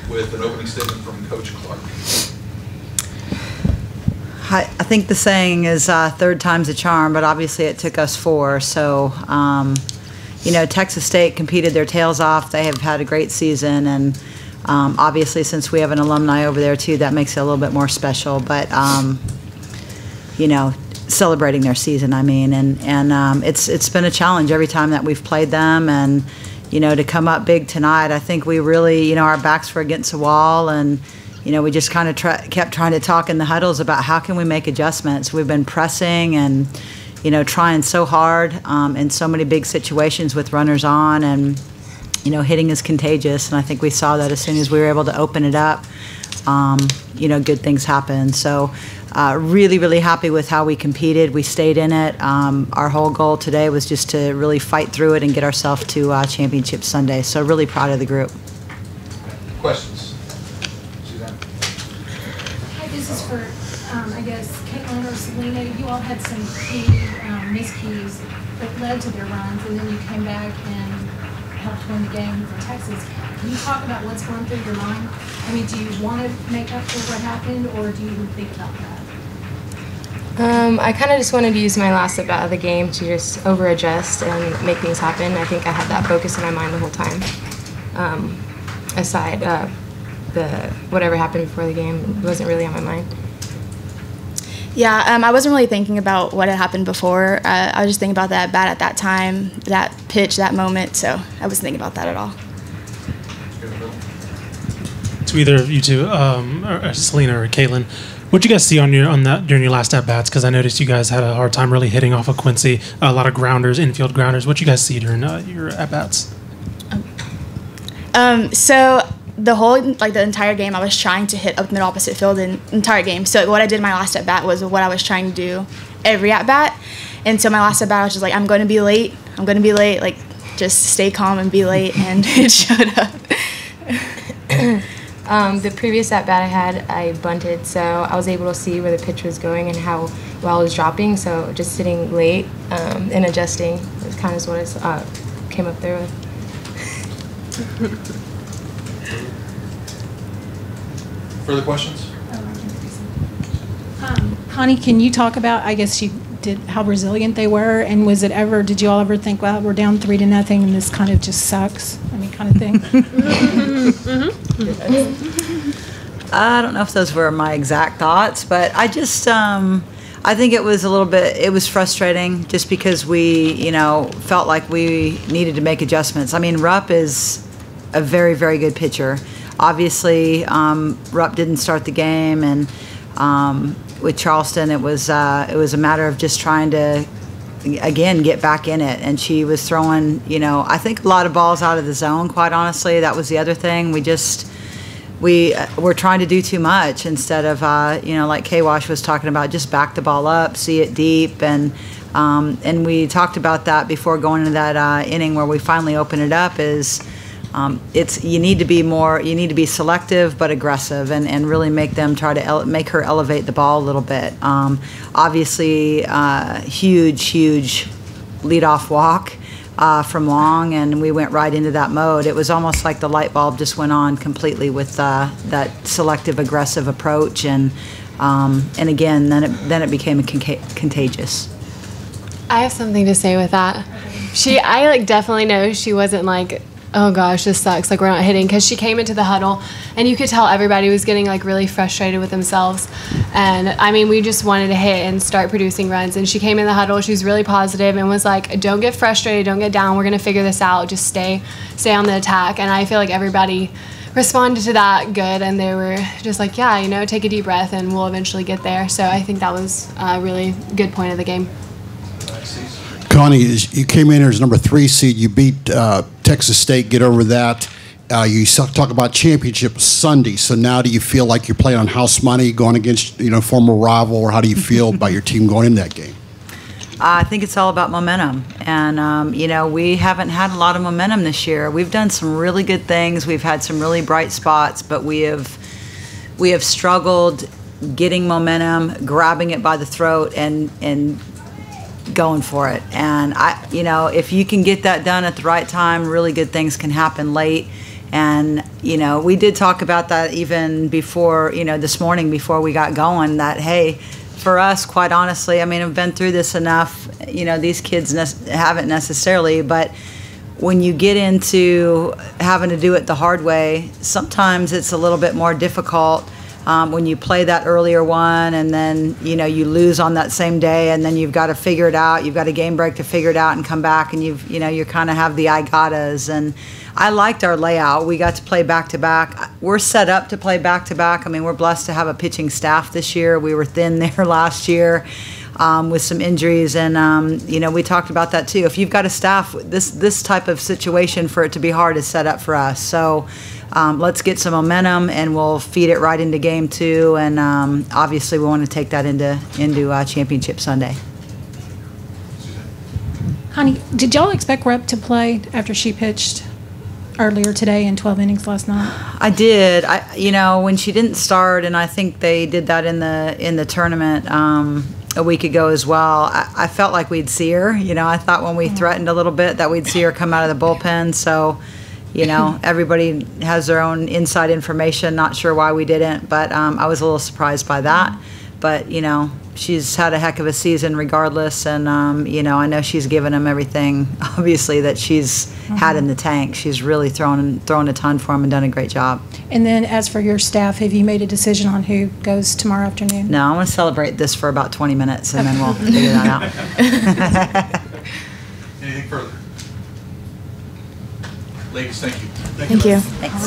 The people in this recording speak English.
with an opening statement from Coach Clark. I think the saying is third time's a charm, but obviously it took us 4. So, Texas State competed their tails off. They have had a great season, and obviously since we have an alumni over there too, that makes it a little bit more special. But, celebrating their season, and it's been a challenge every time that we've played them, and to come up big tonight, I think we really, our backs were against the wall, and we just kind of kept trying to talk in the huddles about how can we make adjustments. We've been pressing and trying so hard in so many big situations with runners on, and hitting is contagious, and I think we saw that as soon as we were able to open it up. Good things happen. So really, really happy with how we competed. We stayed in it. Our whole goal today was just to really fight through it and get ourselves to Championship Sunday. So really proud of the group. Questions? Suzanne? Hi, this is for, I guess, Caitlin or Selena. You all had some key miscues that led to their runs, and then you came back and helped win the game for Texas. Can you talk about what's going through your mind? Do you want to make up for what happened, or do you even think about that? I kind of just wanted to use my last at-bat of the game to just over-adjust and make things happen. I think I had that focus in my mind the whole time. Aside whatever happened before the game wasn't really on my mind. Yeah, I wasn't really thinking about what had happened before. I was just thinking about that bat at that time, that pitch, that moment, so I wasn't thinking about that at all. To either of you two, or Selena or Caitlin, what did you guys see on that during your last at bats? Because I noticed you guys had a hard time really hitting off of Quincy, a lot of grounders, infield grounders. What did you guys see during your at bats? So the entire game, I was trying to hit up mid opposite field the entire game. So what I did in my last at bat was what I was trying to do every at bat. And so my last at bat, I was just like, I'm going to be late. Like, just stay calm and be late, and it showed up. The previous at bat I had, I bunted, so I was able to see where the pitch was going and how well it was dropping. So just sitting late and adjusting is kind of what I came up there with. Further questions? Connie, can you talk about, I guess you did, how resilient they were, and did you all ever think, well, we're down 3-0 and this kind of just sucks, kind of thing? I don't know if those were my exact thoughts, but I just, I think it was frustrating just because we, felt like we needed to make adjustments. Rupp is a very, very good pitcher. Obviously, Rupp didn't start the game, and with Charleston, it was a matter of just trying to, again, get back in it. And she was throwing, I think a lot of balls out of the zone, quite honestly. That was the other thing. We were trying to do too much instead of, like K-Wash was talking about, just back the ball up, see it deep. And we talked about that before going into that inning where we finally opened it up is, you need to be selective but aggressive, and really make them try to make her elevate the ball a little bit. Obviously, huge leadoff walk from Long, and we went right into that mode. It was almost like the light bulb just went on completely with that selective, aggressive approach, and again, then it became contagious. I have something to say with that. I definitely know she wasn't like, oh gosh, this sucks, we're not hitting, because she came into the huddle and you could tell everybody was getting really frustrated with themselves, and we just wanted to hit and start producing runs, and she came in the huddle, she was really positive and was like, don't get frustrated, don't get down, we're going to figure this out, just stay on the attack. And I feel like everybody responded to that good, and they were just like, yeah, take a deep breath and we'll eventually get there. So I think that was a really good point of the game. Connie, you came in here as number 3 seed. You beat Texas State. Get over that. You talk about Championship Sunday. So now, do you feel like you're playing on house money, going against former rival, or how do you feel about your team going in that game? I think it's all about momentum, and we haven't had a lot of momentum this year. We've done some really good things. We've had some really bright spots, but we have struggled getting momentum, grabbing it by the throat, and going for it. And if you can get that done at the right time, really good things can happen late. And, you know, we did talk about that even before, you know, this morning before we got going, that, hey, for us, quite honestly, I mean, I've been through this enough, you know, these kids haven't necessarily, but when you get into having to do it the hard way, sometimes it's a little bit more difficult when you play that earlier one and then, you know, you lose on that same day and then you've got to figure it out. You've got a game break to figure it out and come back and you kind of have the I gottas. And I liked our layout. We got to play back-to-back. We're set up to play back-to-back. I mean, we're blessed to have a pitching staff this year. We were thin there last year with some injuries. And, you know, we talked about that too. If you've got a staff, this type of situation for it to be hard is set up for us. So let's get some momentum and we'll feed it right into game 2. And obviously we want to take that into Championship Sunday. Honey, did y'all expect Rep to play after she pitched earlier today in 12 innings last night? I did. You know, when she didn't start, and I think they did that in the tournament a week ago as well, I felt like we'd see her. You know, I thought when we threatened a little bit that we'd see her come out of the bullpen. So, you know, everybody has their own inside information. Not sure why we didn't, but I was a little surprised by that. But, you know, she's had a heck of a season regardless, and, you know, I know she's given them everything, obviously, that she's had in the tank. She's really thrown a ton for them and done a great job. And then as for your staff, have you made a decision on who goes tomorrow afternoon? No, I want to celebrate this for about 20 minutes, and then we'll figure that out. Anything further? Ladies, thank you. Thank you. Thanks.